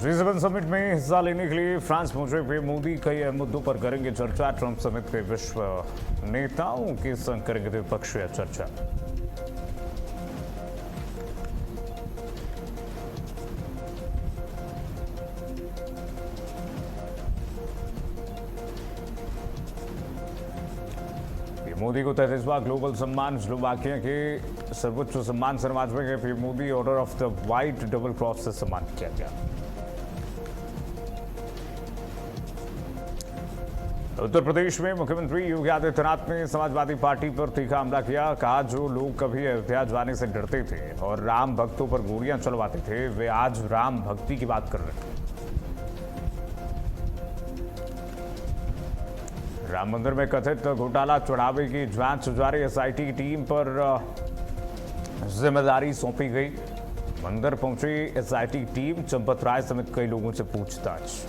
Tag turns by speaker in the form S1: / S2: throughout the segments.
S1: G7 summit में हिस्सा लेने के लिए फ्रांस पहुंचे हुए मोदी कई अहम मुद्दों पर करेंगे चर्चा। ट्रंप समिट के विश्व नेताओं के संग करेंगे द्विपक्षीय चर्चा। मोदी को 33वां ग्लोबल सम्मान स्लोवाकिया के सर्वोच्च सम्मान समारोह में PM Modi order of the white double cross से सम्मानित किया गया। उत्तर प्रदेश में मुख्यमंत्री योगी आदित्यनाथ ने समाजवादी पार्टी पर तीखा हमला किया। कहा, जो लोग कभी अयोध्या जाने से डरते थे और राम भक्तों पर गोलियां चलवाते थे, वे आज राम भक्ति की बात कर रहे थे। राम मंदिर में कथित घोटाला चढ़ावे की जांच जारी। एसआईटी की टीम पर जिम्मेदारी सौंपी गई। मंदिर पहुंची एसआईटी की टीम, चंपत राय समेत कई लोगों से पूछताछ।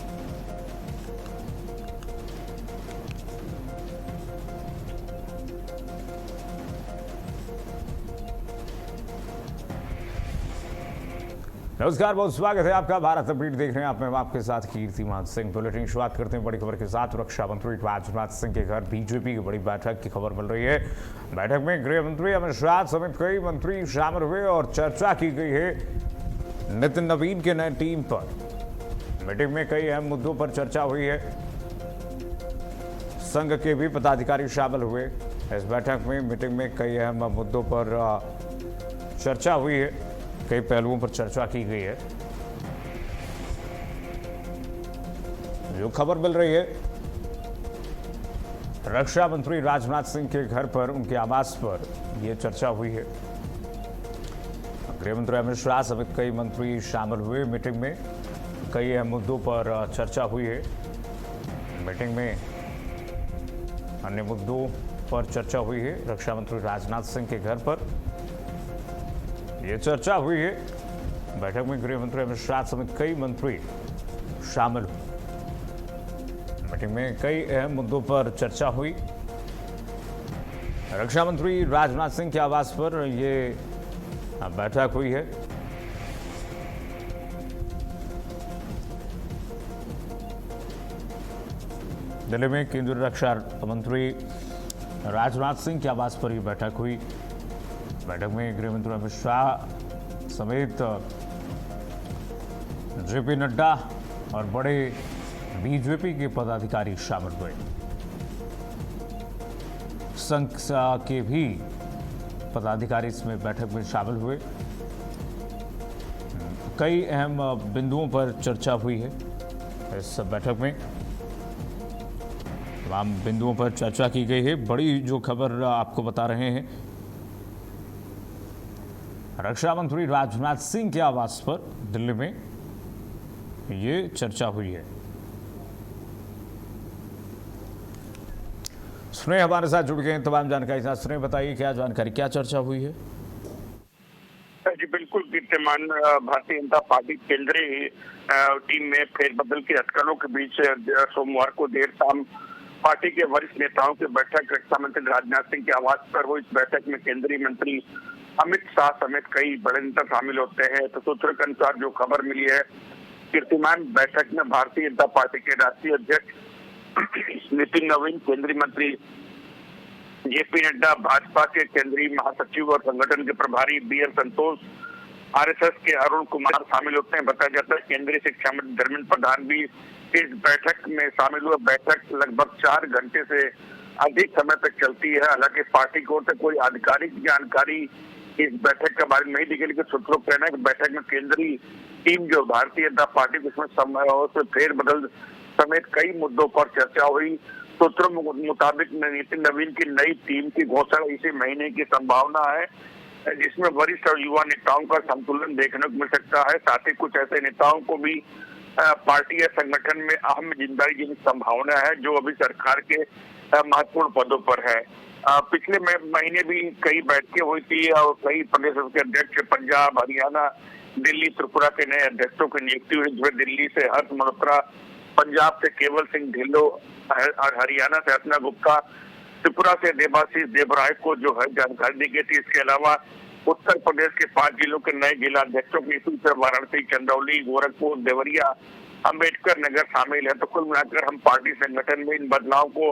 S1: नमस्कार, बहुत स्वागत है आपका भारत अपडेट देख रहे हैं आप। मैं आपके साथ कीर्तिमान सिंह। बुलेटिन शुरुआत करते हैं बड़ी खबर के साथ। रक्षा मंत्री राजनाथ सिंह के घर बीजेपी की बड़ी बैठक की खबर मिल रही है। बैठक में गृह मंत्री अमित शाह समेत कई मंत्री शामिल हुए और चर्चा की गई है नितिन नवीन के नए टीम पर। मीटिंग में कई अहम मुद्दों पर चर्चा हुई है। संघ के भी पदाधिकारी शामिल हुए इस बैठक में। मीटिंग में कई अहम मुद्दों पर चर्चा हुई है, कई पहलुओं पर चर्चा की गई है। जो खबर मिल रही है, रक्षा मंत्री राजनाथ सिंह के घर पर, उनके आवास पर यह चर्चा हुई है। गृह मंत्री अमित शाह समेत कई मंत्री शामिल हुए मीटिंग में। कई अहम मुद्दों पर चर्चा हुई है। मीटिंग में अन्य मुद्दों पर चर्चा हुई है। रक्षा मंत्री राजनाथ सिंह के घर पर ये चर्चा हुई है। बैठक में गृह मंत्री अमित शाह समेत कई मंत्री शामिल हुए। मीटिंग में कई अहम मुद्दों पर चर्चा हुई। रक्षा मंत्री राजनाथ सिंह के आवास पर यह बैठक हुई है। दिल्ली में केंद्रीय रक्षा मंत्री राजनाथ सिंह के आवास पर यह बैठक हुई। बैठक में गृह मंत्री अमित शाह समेत जेपी नड्डा और बड़े बीजेपी के पदाधिकारी शामिल हुए। संघ के भी पदाधिकारी इसमें बैठक में शामिल हुए। कई अहम बिंदुओं पर चर्चा हुई है इस बैठक में। तमाम बिंदुओं पर चर्चा की गई है। बड़ी जो खबर आपको बता रहे हैं, रक्षा मंत्री राजनाथ सिंह के आवास पर दिल्ली में ये चर्चा हुई है। स्नेह हमारे साथ जुड़ गए हैं तमाम जानकारी साथ। स्नेह, बताइए क्या जानकारी, क्या चर्चा हुई है?
S2: जी बिल्कुल कीर्तिमान, भारतीय जनता पार्टी केंद्रीय टीम में फेरबदल के अटकलों के बीच सोमवार को देर शाम पार्टी के वरिष्ठ नेताओं की बैठक रक्षा मंत्री राजनाथ सिंह के आवास पर हुई। इस बैठक में केंद्रीय मंत्री अमित शाह समेत कई बड़े नेता शामिल होते हैं। तो सूत्रों के अनुसार जो खबर मिली है कीर्तिमान, बैठक में भारतीय जनता पार्टी के राष्ट्रीय अध्यक्ष नितिन नवीन, केंद्रीय मंत्री जेपी नड्डा, भाजपा के केंद्रीय महासचिव और संगठन के प्रभारी बीएल संतोष, आरएसएस के अरुण कुमार शामिल होते हैं। बताया जाता है केंद्रीय शिक्षा मंत्री धर्मेंद्र प्रधान भी इस बैठक में शामिल हुए। बैठक लगभग 4 घंटे से अधिक समय तक चलती है। हालांकि पार्टी की ओर से कोई आधिकारिक जानकारी इस बैठक के बारे में नहीं दी गई, लेकिन सूत्रों का कहना है कि बैठक में केंद्रीय टीम जो भारतीय जनता पार्टी के उसमें फेरबदल समेत कई मुद्दों पर चर्चा हुई। सूत्रों मुताबिक नितिन नवीन की नई टीम की घोषणा इसी महीने की संभावना है, जिसमें वरिष्ठ और युवा नेताओं का संतुलन देखने को मिल सकता है। साथ ही कुछ ऐसे नेताओं को भी पार्टी या संगठन में अहम जिम्मेदारी देने की संभावना है जो अभी सरकार के महत्वपूर्ण पदों पर है। पिछले महीने भी कई बैठकें हुई थी और कई प्रदेश के अध्यक्ष पंजाब, हरियाणा, दिल्ली, त्रिपुरा के नए अध्यक्षों की नियुक्ति हुई, जिसमें दिल्ली से हर्ष मल्होत्रा, पंजाब से केवल सिंह ढिल्लों और हरियाणा से अर्चना गुप्ता, त्रिपुरा से देबाशीष देबराय को जो है जानकारी दी गई थी। इसके अलावा उत्तर प्रदेश के 5 जिलों के नए जिला अध्यक्षों की सूची में वाराणसी, चंदौली, गोरखपुर, देवरिया, अंबेडकर नगर शामिल है। तो कुल मिलाकर हम पार्टी संगठन में इन बदलाव को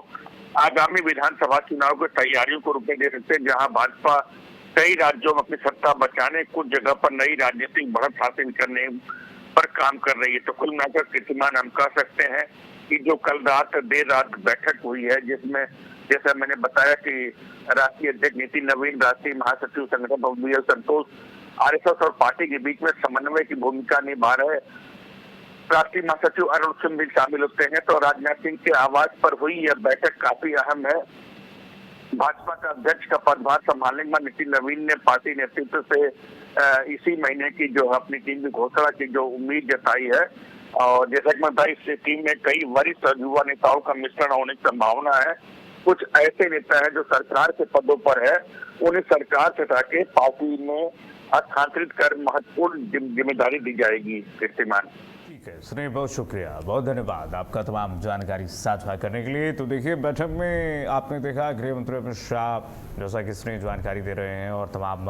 S2: आगामी विधानसभा चुनाव की तैयारियों को रूप में दे सकते हैं, जहां भाजपा कई राज्यों में अपनी सत्ता बचाने, कुछ जगह पर नई राजनीतिक बढ़त हासिल करने पर काम कर रही है। तो कुल मिलाकर कीर्तिमान हम कह सकते हैं कि जो कल रात देर रात बैठक हुई है, जिसमें जैसा मैंने बताया कि राष्ट्रीय अध्यक्ष नितिन नवीन, राष्ट्रीय महासचिव संगठन बी एल संतोष, आरएसएस और पार्टी के बीच में समन्वय की भूमिका निभा रहे राष्ट्रीय महासचिव अरुण सिंह भी शामिल होते हैं। तो राजनाथ सिंह के आवाज पर हुई यह बैठक काफी अहम है। भाजपा का अध्यक्ष का पदभार संभालने के बाद नितिन नवीन ने पार्टी नेतृत्व से इसी महीने की जो अपनी टीम की घोषणा की जो उम्मीद जताई है। और जैसा कि मैं बताया, इस टीम में कई वरिष्ठ युवा नेताओं का मिश्रण होने की संभावना है। कुछ ऐसे नेता हैं जो सरकार के पदों पर है, उन्हें सरकार से हटाके पार्टी में स्थानांतरित कर महत्वपूर्ण जिम्मेदारी दी जाएगी। कीर्तिमान,
S1: ठीक है स्नेह, बहुत शुक्रिया, बहुत धन्यवाद आपका तमाम जानकारी साझा करने के लिए। तो देखिए, बैठक में आपने देखा गृह मंत्री अमित शाह, जैसा कि स्नेह जानकारी दे रहे हैं, और तमाम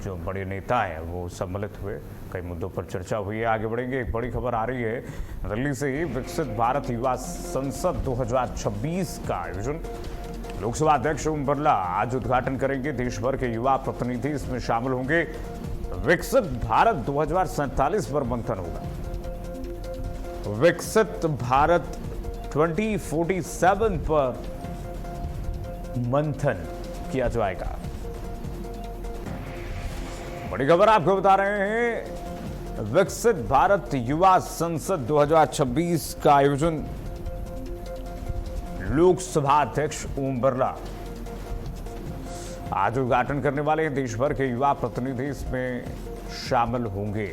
S1: जो बड़े नेता हैं वो सम्मिलित हुए। कई मुद्दों पर चर्चा हुई है। आगे बढ़ेंगे, एक बड़ी खबर आ रही है दिल्ली से ही। विकसित भारत युवा संसद 2026 का आयोजन लोकसभा अध्यक्ष ओम बिरला आज उद्घाटन करेंगे। देश भर के युवा प्रतिनिधि इसमें शामिल होंगे। विकसित भारत 2047 पर मंथन होगा। विकसित भारत 2047 पर मंथन किया जाएगा। बड़ी खबर आपको बता रहे हैं, विकसित भारत युवा संसद 2026 का आयोजन लोकसभा अध्यक्ष ओम बिरला आज उद्घाटन करने वाले हैं। देश भर के युवा प्रतिनिधि इसमें शामिल होंगे।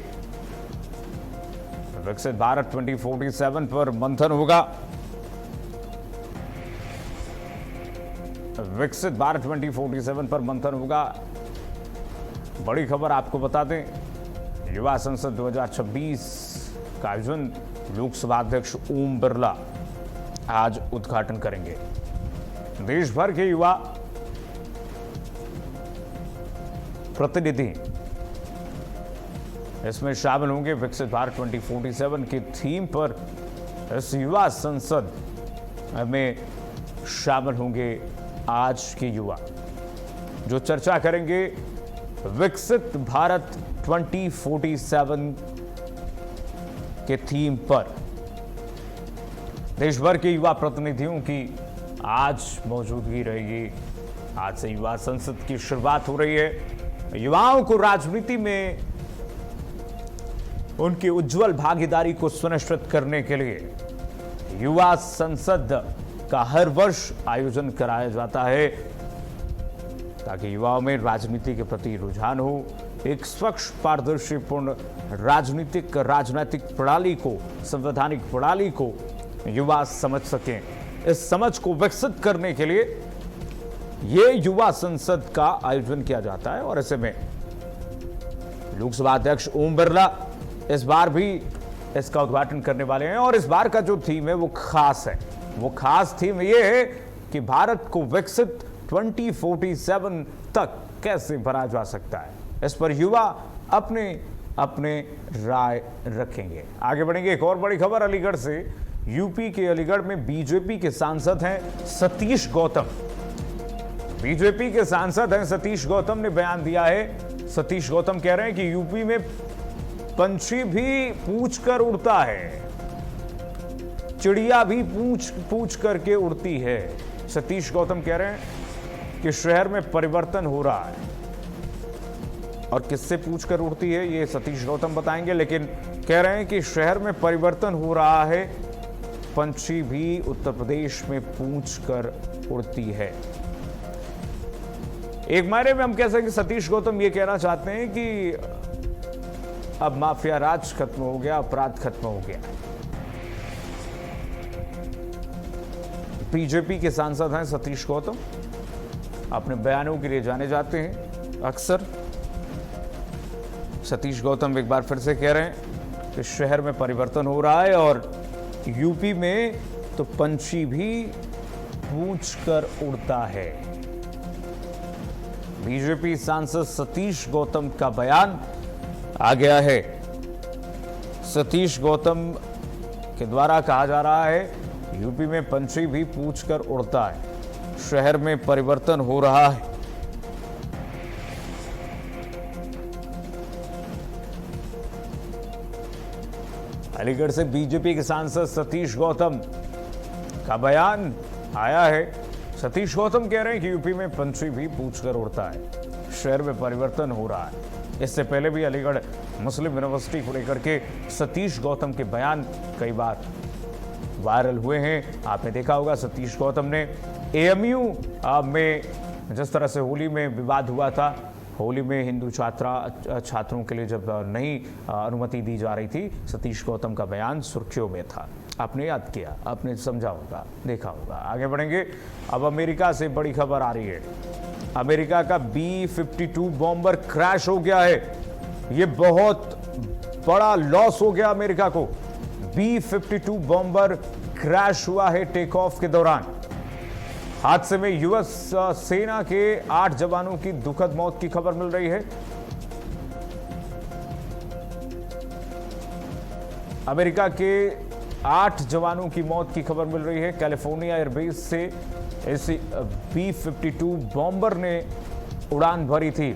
S1: विकसित भारत 2047 पर मंथन होगा। विकसित भारत 2047 पर मंथन होगा। बड़ी खबर आपको बता दें, युवा संसद 2026 का आयोजन लोकसभा अध्यक्ष ओम बिरला आज उद्घाटन करेंगे। देश भर के युवा प्रतिनिधि इसमें शामिल होंगे। विकसित भारत 2047 की थीम पर इस युवा संसद में शामिल होंगे आज के युवा, जो चर्चा करेंगे विकसित भारत 2047 के थीम पर। देश भर के युवा प्रतिनिधियों की आज मौजूदगी रहेगी। आज से युवा संसद की शुरुआत हो रही है। युवाओं को राजनीति में उनकी उज्जवल भागीदारी को सुनिश्चित करने के लिए युवा संसद का हर वर्ष आयोजन कराया जाता है, ताकि युवाओं में राजनीति के प्रति रुझान हो। एक स्वच्छ, पारदर्शीपूर्ण राजनीतिक प्रणाली को, संवैधानिक प्रणाली को युवा समझ सकें। इस समझ को विकसित करने के लिए ये युवा संसद का आयोजन किया जाता है। और ऐसे में लोकसभा अध्यक्ष ओम बिरला इस बार भी इसका उद्घाटन करने वाले हैं। और इस बार का जो थीम है वो खास है। वो खास थीम ये है कि भारत को विकसित 2047 तक कैसे भरा जा सकता है। इस पर युवा अपने अपने राय रखेंगे। आगे बढ़ेंगे, एक और बड़ी खबर अलीगढ़ से। यूपी के अलीगढ़ में बीजेपी के सांसद हैं सतीश गौतम। बीजेपी के सांसद हैं सतीश गौतम ने बयान दिया है। सतीश गौतम कह रहे हैं कि यूपी में पंछी भी पूछ कर उड़ता है, चिड़िया भी पूछ करके उड़ती है। सतीश गौतम कह रहे हैं कि शहर में परिवर्तन हो रहा है। और किससे पूछ कर उड़ती है ये सतीश गौतम बताएंगे, लेकिन कह रहे हैं कि शहर में परिवर्तन हो रहा है, पंछी भी उत्तर प्रदेश में पूछ कर उड़ती है। एक मायने में हम कह सकते हैं कि सतीश गौतम ये कहना चाहते हैं कि अब माफिया राज खत्म हो गया, अपराध खत्म हो गया। बीजेपी के सांसद हैं सतीश गौतम, अपने बयानों के लिए जाने जाते हैं अक्सर। सतीश गौतम एक बार फिर से कह रहे हैं कि शहर में परिवर्तन हो रहा है और यूपी में तो पंछी भी पूछ कर उड़ता है। बीजेपी सांसद सतीश गौतम का बयान आ गया है। सतीश गौतम के द्वारा कहा जा रहा है यूपी में पंछी भी पूछ कर उड़ता है, शहर में परिवर्तन हो रहा है। अलीगढ़ से बीजेपी के सांसद सतीश गौतम का बयान आया है। सतीश गौतम कह रहे हैं कि यूपी में पंछी भी पूछ कर उड़ता है, शहर में परिवर्तन हो रहा है। इससे पहले भी अलीगढ़ मुस्लिम यूनिवर्सिटी को लेकर के सतीश गौतम के बयान कई बार वायरल हुए हैं। आपने देखा होगा सतीश गौतम ने एएमयू में जिस तरह से होली में विवाद हुआ था, होली में हिंदू छात्रों के लिए जब नई अनुमति दी जा रही थी, सतीश गौतम का बयान सुर्खियों में था। आपने याद किया, आपने समझा होगा, देखा होगा। आगे बढ़ेंगे। अब अमेरिका से बड़ी खबर आ रही है। अमेरिका का B-52 बॉम्बर क्रैश हो गया है। ये बहुत बड़ा लॉस हो गया अमेरिका को। B-52 बॉम्बर क्रैश हुआ है टेक ऑफ के दौरान। हादसे में यूएस सेना के 8 जवानों की दुखद मौत की खबर मिल रही है। अमेरिका के 8 जवानों की मौत की खबर मिल रही है। कैलिफोर्निया एयरबेस से इस B-52 बॉम्बर ने उड़ान भरी थी।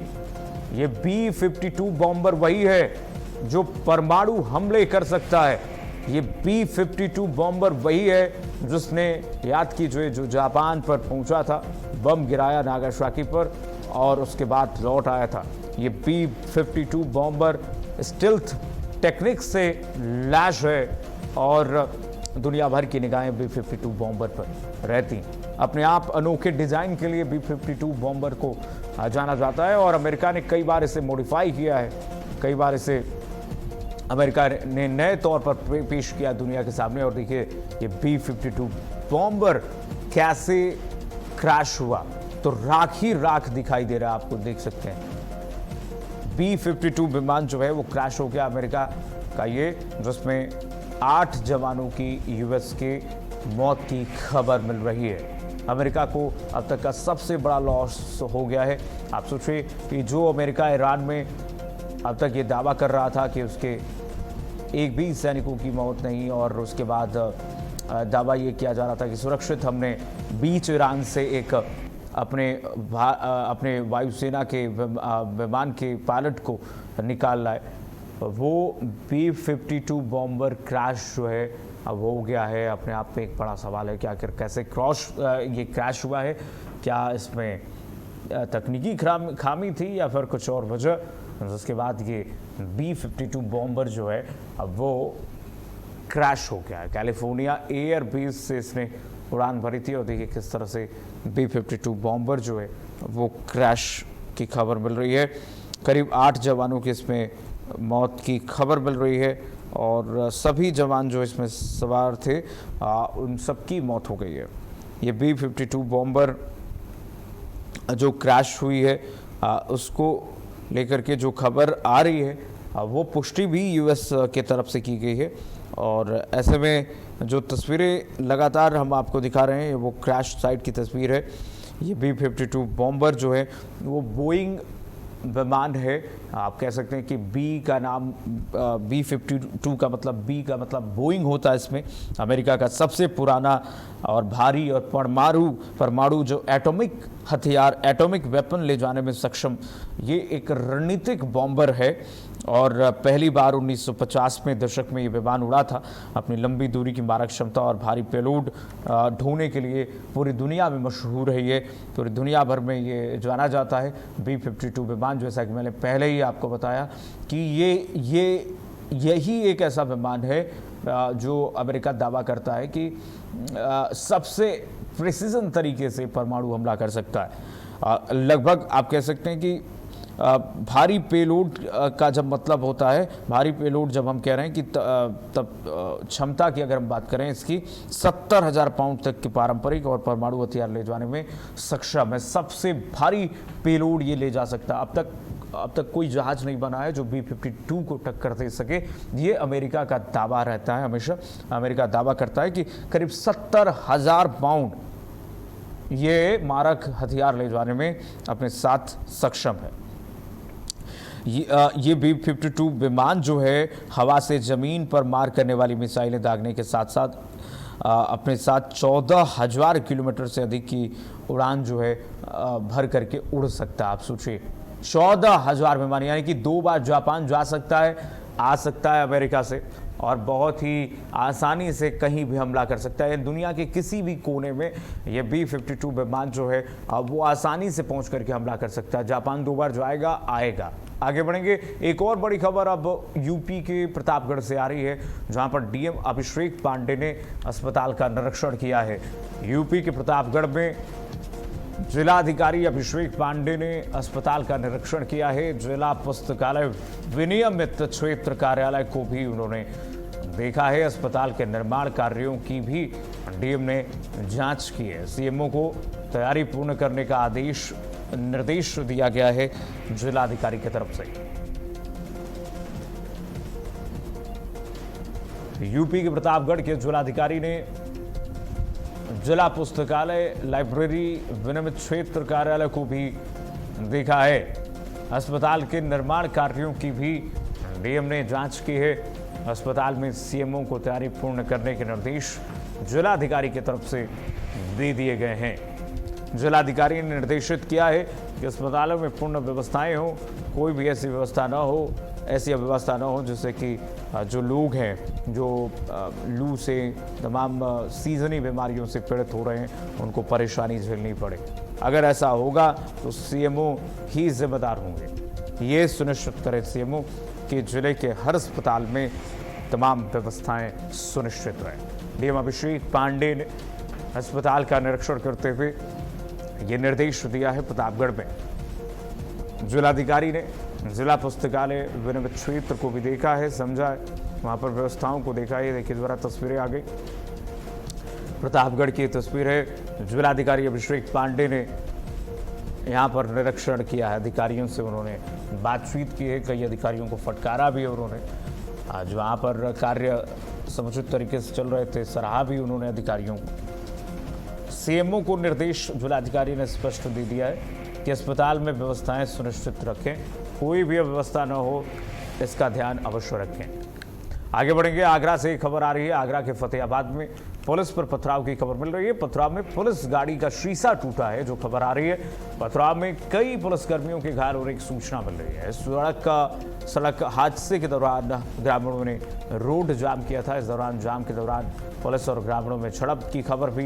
S1: ये B-52 बॉम्बर वही है जो परमाणु हमले कर सकता है। ये B-52 बॉम्बर वही है जिसने, याद कीजिए, जो जापान पर पहुंचा था, बम गिराया नागासाकी पर और उसके बाद लौट आया था। ये B-52 बॉम्बर स्टिल्थ टेक्निक से लैश है और दुनिया भर की निगाहें B-52 बॉम्बर पर रहती। अपने आप अनोखे डिजाइन के लिए B-52 बॉम्बर को जाना जाता है और अमेरिका ने कई बार इसे मॉडिफाई किया है। कई बार इसे अमेरिका ने नए तौर पर पेश किया दुनिया के सामने। और देखिए ये B-52 बॉम्बर कैसे क्रैश हुआ, तो राख ही राख दिखाई दे रहा है, आपको देख सकते हैं। B-52 विमान जो है वो क्रैश हो गया अमेरिका का, ये जिसमें 8 जवानों की यूएस के मौत की खबर मिल रही है। अमेरिका को अब तक का सबसे बड़ा लॉस हो गया है। आप सोचिए कि जो अमेरिका ईरान में अब तक ये दावा कर रहा था कि उसके एक भी सैनिकों की मौत नहीं, और उसके बाद दावा ये किया जा रहा था कि सुरक्षित हमने बीच ईरान से एक अपने वायुसेना के विमान के पायलट को निकाल लाए, वो B-52 बॉम्बर क्रैश जो है अब हो गया है। अपने आप में एक बड़ा सवाल है कि आखिर कैसे ये क्रैश हुआ है। क्या इसमें तकनीकी खामी थी या फिर कुछ और वजह, जिसके बाद ये B-52 बॉम्बर जो है अब वो क्रैश हो गया है। कैलिफोर्निया एयरबेस से इसने उड़ान भरी थी और देखिए किस तरह से B-52 बॉम्बर जो है वो क्रैश की खबर मिल रही है। करीब 8 जवानों की इसमें मौत की खबर मिल रही है और सभी जवान जो इसमें सवार थे उन सबकी मौत हो गई है। ये B-52 बॉम्बर जो क्रैश हुई है उसको लेकर के जो खबर आ रही है वो पुष्टि भी यूएस के तरफ से की गई है। और ऐसे में जो तस्वीरें लगातार हम आपको दिखा रहे हैं वो क्रैश साइट की तस्वीर है। ये B-52 बॉम्बर जो है वो बोइंग विमान है। आप कह सकते हैं कि B-52 का मतलब बोइंग होता है। इसमें अमेरिका का सबसे पुराना और भारी और परमाणु जो एटॉमिक हथियार, एटॉमिक वेपन ले जाने में सक्षम ये एक रणनीतिक बॉम्बर है। और पहली बार 1950 में दशक में ये विमान उड़ा था। अपनी लंबी दूरी की मारक क्षमता और भारी पेलोड ढोने के लिए पूरी दुनिया में मशहूर है। ये पूरी दुनिया भर में ये जाना जाता है B-52 विमान। जैसा कि मैंने पहले ही आपको बताया कि यही एक ऐसा विमान है जो अमेरिका दावा करता है कि सबसे प्रिसीजन तरीके से परमाणु हमला कर सकता है। लगभग आप कह सकते हैं कि भारी पेलोड का जब मतलब होता है, भारी पेलोड जब हम कह रहे हैं कि तब क्षमता की अगर हम बात करें इसकी 70,000 पाउंड तक की पारंपरिक और परमाणु हथियार ले जाने में सक्षम है। सबसे भारी पेलोड ये ले जा सकता है। अब तक कोई जहाज नहीं बना है जो B-52 को टक्कर दे सके। ये अमेरिका का दावा रहता है। हमेशा अमेरिका दावा करता है कि करीब 70,000 पाउंड ये मारक हथियार ले जाने में अपने साथ सक्षम है। ये B-52 विमान जो है हवा से ज़मीन पर मार करने वाली मिसाइलें दागने के साथ साथ अपने साथ 14,000 किलोमीटर से अधिक की उड़ान जो है भर करके उड़ सकता है। आप सोचिए 14,000 विमान, यानी कि 2 बार जापान जा सकता है, आ सकता है अमेरिका से, और बहुत ही आसानी से कहीं भी हमला कर सकता है। दुनिया के किसी भी कोने में ये B-52 विमान जो है वो आसानी से पहुंच करके हमला कर सकता है। जापान 2 बार जाएगा, आएगा। आगे बढ़ेंगे, एक और बड़ी खबर अब यूपी के प्रतापगढ़ से आ रही है, जहां पर डीएम अभिषेक पांडे ने अस्पताल का निरीक्षण किया है। यूपी के प्रतापगढ़ में जिलाधिकारी अभिषेक पांडे ने अस्पताल का निरीक्षण किया है। जिला पुस्तकालय विनियमित क्षेत्र कार्यालय को भी उन्होंने देखा है। अस्पताल के निर्माण कार्यों की भी डीएम ने जांच की है। सीएमओ को तैयारी पूर्ण करने का निर्देश दिया गया है जिलाधिकारी की तरफ से। यूपी के प्रतापगढ़ के जिलाधिकारी ने जिला पुस्तकालय लाइब्रेरी विनियमित क्षेत्र कार्यालय को भी देखा है। अस्पताल के निर्माण कार्यों की भी डीएम ने जांच की है। अस्पताल में सीएमओ को तैयारी पूर्ण करने के निर्देश जिलाधिकारी की तरफ से दे दिए गए हैं। जिलाधिकारी ने निर्देशित किया है कि अस्पतालों में पूर्ण व्यवस्थाएं हो, कोई भी ऐसी व्यवस्था न हो जिससे कि जो लोग हैं जो लू से तमाम सीजनी बीमारियों से पीड़ित हो रहे हैं उनको परेशानी झेलनी पड़े। अगर ऐसा होगा तो सीएमओ ही जिम्मेदार होंगे। ये सुनिश्चित करे सीएमओ कि जिले के हर अस्पताल में तमाम व्यवस्थाएं सुनिश्चित रहें। डीएम अभिषेक पांडे ने अस्पताल का निरीक्षण करते हुए ये निर्देश दिया है। प्रतापगढ़ में जिलाधिकारी ने जिला पुस्तकालय विनियमित क्षेत्र को भी देखा है, समझा है, वहां पर व्यवस्थाओं को देखा है। देखिए द्वारा तस्वीरें आ गई, प्रतापगढ़ की तस्वीर है। जिलाधिकारी अभिषेक पांडे ने यहां पर निरीक्षण किया है, अधिकारियों से उन्होंने बातचीत की है, कई अधिकारियों को फटकारा भी है उन्होंने। आज वहां पर कार्य समुचित तरीके से चल रहे थे, सराहा भी उन्होंने अधिकारियों को। सीएमओ को निर्देश जिलाधिकारी ने स्पष्ट दे दिया है कि अस्पताल में व्यवस्थाएं सुनिश्चित रखें, कोई भी अव्यवस्था न हो, इसका ध्यान अवश्य रखें। आगे बढ़ेंगे, आगरा से खबर आ रही है। आगरा के फतेहाबाद में पुलिस पर पथराव की खबर मिल रही है। पथराव में पुलिस गाड़ी का शीशा टूटा है, जो खबर आ रही है। पथराव में कई पुलिसकर्मियों के घायल होने की सूचना मिल रही है। सड़क हादसे के दौरान ग्रामीणों ने रोड जाम किया था। इस दौरान जाम के दौरान पुलिस और ग्रामीणों में झड़प की खबर भी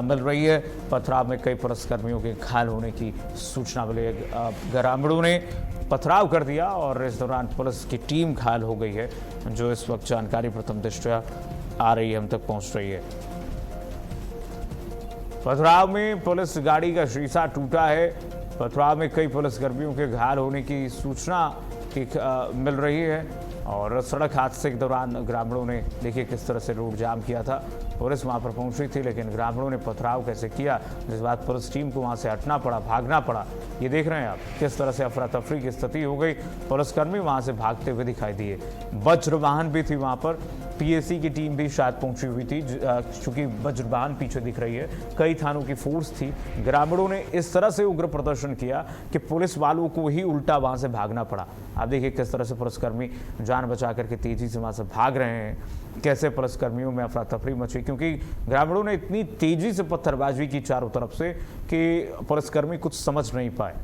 S1: मिल रही है। पथराव में कई पुलिसकर्मियों के घायल होने की सूचना मिली है। ग्रामीणों ने पथराव कर दिया और इस दौरान पुलिस की टीम घायल हो गई है, जो इस वक्त जानकारी प्रथम दृष्टया आ रही है, हम तक पहुंच रही है। पथराव में पुलिस गाड़ी का शीशा टूटा है। पथराव में कई पुलिसकर्मियों के घायल होने की सूचना मिल रही है और सड़क हादसे के दौरान ग्रामीणों ने देखिए किस तरह से रोड जाम किया था। पुलिस वहां पर पहुंची थी, लेकिन ग्रामीणों ने पथराव कैसे किया, जिस बात पुलिस टीम को वहां से हटना पड़ा, भागना पड़ा। ये देख रहे हैं आप किस तरह से अफरा तफरी की स्थिति हो गई। पुलिसकर्मी वहां से भागते हुए दिखाई दिए। वज्र वाहन भी थी वहां पर, पीएसी की टीम भी शायद पहुंची हुई थी, क्योंकि वज्र वाहन पीछे दिख रही है। कई थानों की फोर्स थी। ग्रामीणों ने इस तरह से उग्र प्रदर्शन किया कि पुलिस वालों को ही उल्टा वहां से भागना पड़ा। आप देखिए किस तरह से पुलिसकर्मी जान बचा करके तेजी से वहां से भाग रहे हैं, कैसे पुलिसकर्मियों में अफरा तफरी मची, क्योंकि ग्रामीणों ने इतनी तेजी से पत्थरबाजी की चारों तरफ से कि पुलिसकर्मी कुछ समझ नहीं पाए।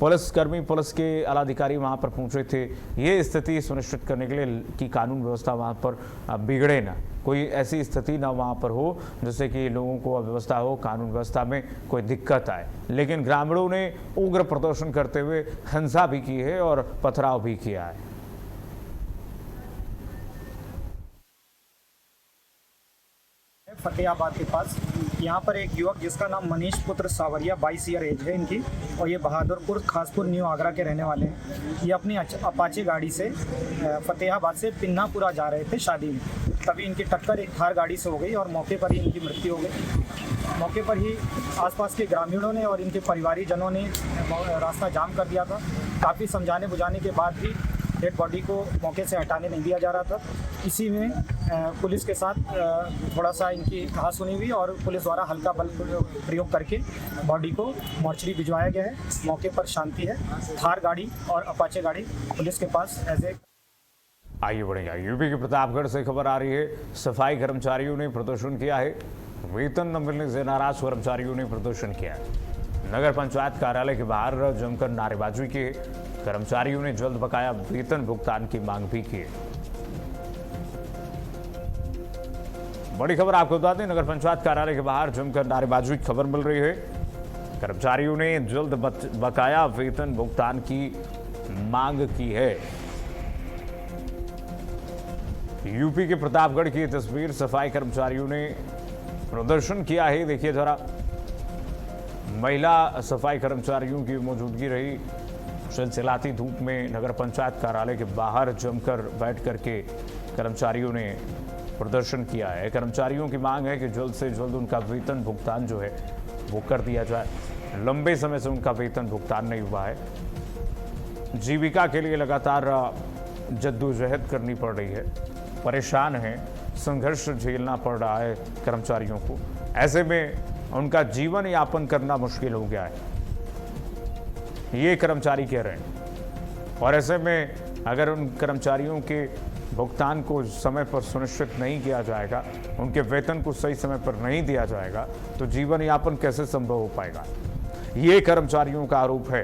S1: पुलिसकर्मी, पुलिस के आला अधिकारी वहां पर पहुंचे थे ये स्थिति सुनिश्चित करने के लिए कि कानून व्यवस्था वहां पर बिगड़े ना, कोई ऐसी स्थिति ना वहां पर हो जिससे कि लोगों को अव्यवस्था हो, कानून व्यवस्था में कोई दिक्कत आए। लेकिन ग्रामीणों ने उग्र प्रदर्शन करते हुए हिंसा भी की है और पथराव भी किया है।
S3: फतेहाबाद के पास यहाँ पर एक युवक जिसका नाम मनीष पुत्र सावरिया 22 ईयर एज है इनकी, और ये बहादुरपुर खासपुर न्यू आगरा के रहने वाले हैं। ये अपनी अपाचे गाड़ी से फतेहाबाद से पिन्नापुरा जा रहे थे शादी में, तभी इनकी टक्कर एक थार गाड़ी से हो गई और मौके पर ही इनकी मृत्यु हो गई। मौके पर ही आसपास के ग्रामीणों ने और इनके परिवारीजनों ने रास्ता जाम कर दिया था। काफ़ी समझाने बुझाने के बाद भी डेड बॉडी को मौके से हटाने नहीं दिया जा रहा था। इसी में पुलिस के साथ थोड़ा सा इनकी कहासुनी हुई और पुलिस द्वारा हल्का बल प्रयोग करके बॉडी को मॉर्चरी भिजवाया गया है। मौके पर शांति है। थार गाड़ी और अपाचे गाड़ी पुलिस के पास एज ए
S1: आइए बढ़ेगा। यूपी के प्रतापगढ़ से खबर आ रही है, सफाई कर्मचारियों ने प्रदर्शन किया है। वेतन न मिलने से नाराज कर्मचारियों ने प्रदर्शन किया है। नगर पंचायत कार्यालय के बाहर जमकर नारेबाजी की। कर्मचारियों ने जल्द बकाया वेतन भुगतान की मांग भी की। बड़ी खबर आपको बता दें, नगर पंचायत कार्यालय के बाहर जमकर नारेबाजी की खबर मिल रही है। कर्मचारियों ने जल्द बकाया वेतन भुगतान की मांग की है। यूपी के प्रतापगढ़ की तस्वीर, सफाई कर्मचारियों ने प्रदर्शन किया है। देखिए जरा, महिला सफाई कर्मचारियों की मौजूदगी रही। चिलचिलाती धूप में नगर पंचायत कार्यालय के बाहर जमकर बैठ करके कर्मचारियों ने प्रदर्शन किया है। कर्मचारियों की मांग है कि जल्द से जल्द उनका वेतन भुगतान जो है वो कर दिया जाए। लंबे समय से उनका वेतन भुगतान नहीं हुआ है। जीविका के लिए लगातार जद्दोजहद करनी पड़ रही है। परेशान हैं, संघर्ष झेलना पड़ रहा है कर्मचारियों को। ऐसे में उनका जीवन यापन करना मुश्किल हो गया है, ये कर्मचारी कह रहे हैं। और ऐसे में अगर उन कर्मचारियों के भुगतान को समय पर सुनिश्चित नहीं किया जाएगा, उनके वेतन को सही समय पर नहीं दिया जाएगा, तो जीवन यापन कैसे संभव हो पाएगा, ये कर्मचारियों का आरोप है।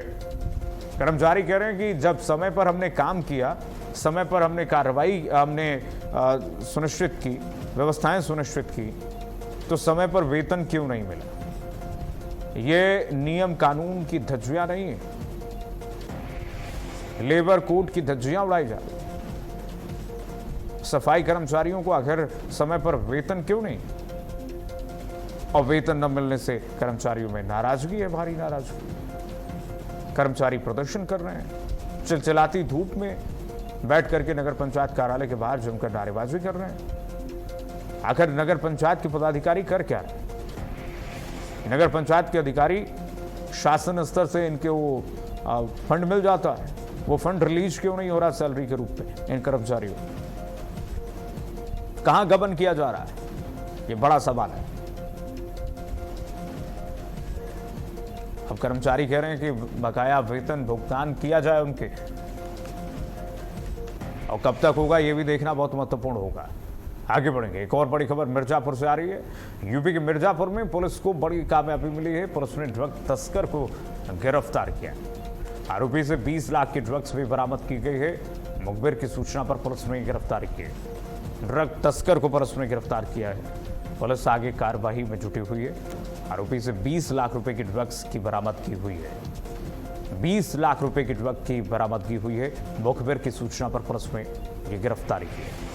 S1: कर्मचारी कह रहे हैं कि जब समय पर हमने काम किया, समय पर हमने कार्रवाई सुनिश्चित की, व्यवस्थाएं सुनिश्चित की, तो समय पर वेतन क्यों नहीं मिला। ये नियम कानून की धज्जियां नहीं है, लेबर कोड की धज्जियां उड़ाई जा रही। सफाई कर्मचारियों को आखिर समय पर वेतन क्यों नहीं, और वेतन न मिलने से कर्मचारियों में नाराजगी है, भारी नाराजगी। कर्मचारी प्रदर्शन कर रहे हैं, चिलचिलाती धूप में बैठ करके नगर पंचायत कार्यालय के बाहर जमकर नारेबाजी कर रहे हैं। आखिर नगर पंचायत के पदाधिकारी कर क्या रहे? नगर पंचायत के अधिकारी शासन स्तर से इनके वो फंड मिल जाता है, वो फंड रिलीज क्यों नहीं हो रहा सैलरी के रूप में इन कर्मचारियों? कहां गबन किया जा रहा है, ये बड़ा सवाल है। अब कर्मचारी कह रहे हैं कि बकाया वेतन भुगतान किया जाए उनके, और कब तक होगा ये भी देखना बहुत महत्वपूर्ण होगा। आगे बढ़ेंगे। एक और बड़ी खबर मिर्जापुर से आ रही है। यूपी के मिर्जापुर में पुलिस को बड़ी कामयाबी मिली है। पुलिस ने ड्रग तस्कर को गिरफ्तार किया। आरोपी से 20 लाख की ड्रग्स भी बरामद की गई है। मुखबिर की सूचना पर पुलिस ने गिरफ्तार की। ड्रग तस्कर को पुलिस ने गिरफ्तार किया है। पुलिस आगे कार्यवाही में जुटी हुई है। आरोपी से 20 लाख रुपए की ड्रग्स की बरामद की हुई है। 20 लाख रुपए की ड्रग की बरामदगी हुई है। मुखबिर की सूचना पर पुलिस ने यह गिरफ्तारी की है।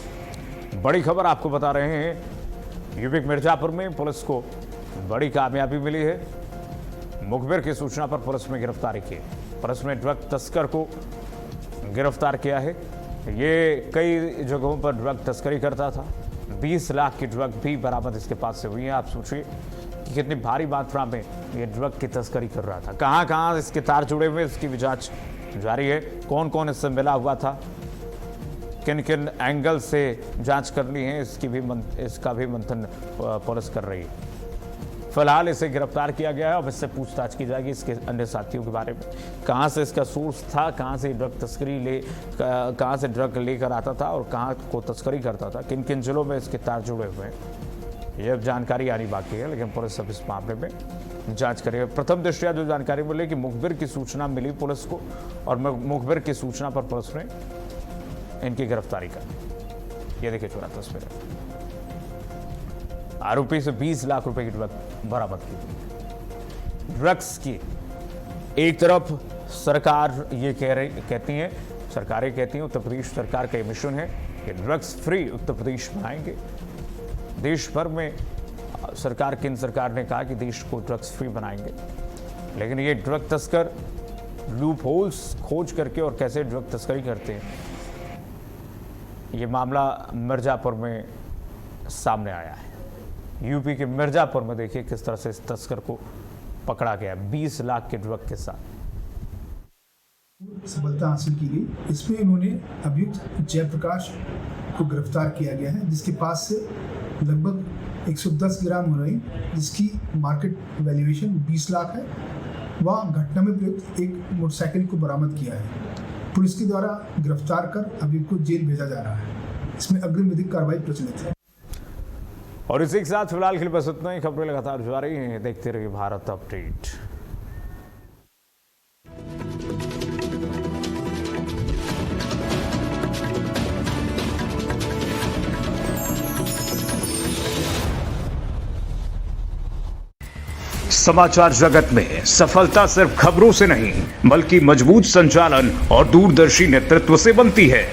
S1: बड़ी खबर आपको बता रहे हैं, यूपी मिर्जापुर में पुलिस को बड़ी कामयाबी मिली है। मुखबिर की सूचना पर पुलिस ने गिरफ्तारी की। पुलिस ने ड्रग तस्कर को गिरफ्तार किया है। ये कई जगहों पर ड्रग तस्करी करता था। 20 लाख की ड्रग भी बरामद इसके पास से हुई है। आप सोचिए कि कितनी भारी मात्रा में ये ड्रग की तस्करी कर रहा था। कहां कहां इसके तार जुड़े हुए, इसकी भी जांच जारी है। कौन कौन इससे मिला हुआ था, किन किन एंगल से जांच करनी है, इसका भी मंथन पुलिस कर रही है। फिलहाल इसे गिरफ्तार किया गया है। अब इससे पूछताछ की जाएगी इसके अन्य साथियों के बारे में। कहां से इसका सोर्स था, कहां से ड्रग तस्करी कहां से ड्रग लेकर आता था और कहां को तस्करी करता था, किन किन जिलों में इसके तार जुड़े हुए हैं, यह जानकारी आनी बाकी है। लेकिन पुलिस अब इस मामले में जांच करेगी। प्रथम दृष्टया जो जानकारी मिली कि मुखबिर की सूचना मिली पुलिस को, और मुखबिर की सूचना पर पुलिस ने इनकी गिरफ्तारी कर। ये देखिए छोटा तस्वीर है। आरोपी से 20 लाख रुपए की ड्रग बरामद की। ड्रग्स की एक तरफ सरकार ये कहती है, सरकारें कहती हैं, उत्तर प्रदेश सरकार का मिशन है कि ड्रग्स फ्री उत्तर प्रदेश बनाएंगे। देश भर में केंद्र सरकार ने कहा कि देश को ड्रग्स फ्री बनाएंगे, लेकिन ये ड्रग तस्कर लूप होल्स खोज करके और कैसे ड्रग तस्करी करते हैं, ये मामला मिर्जापुर में सामने आया है। यूपी के मिर्जापुर में देखिए किस तरह से इस तस्कर को पकड़ा गया 20 लाख के ड्रग के साथ।
S4: सफलता हासिल की गई। इसमें इन्होंने अभियुक्त जयप्रकाश को गिरफ्तार किया गया है, जिसके पास से लगभग 110 ग्राम हेरोइन, जिसकी मार्केट वैल्यूएशन 20 लाख है, वह घटना में प्रयुक्त एक मोटरसाइकिल को बरामद किया है। पुलिस के द्वारा गिरफ्तार कर अभियुक्त को जेल भेजा जा रहा है। इसमें अग्रिम विधिक कार्रवाई प्रचलित है।
S1: और इसी के साथ फिलहाल के लिए बस इतना ही। खबरें लगातार जारी हैं, देखते रहिए भारत अपडेट। समाचार जगत में सफलता सिर्फ खबरों से नहीं, बल्कि मजबूत संचालन और दूरदर्शी नेतृत्व से बनती है।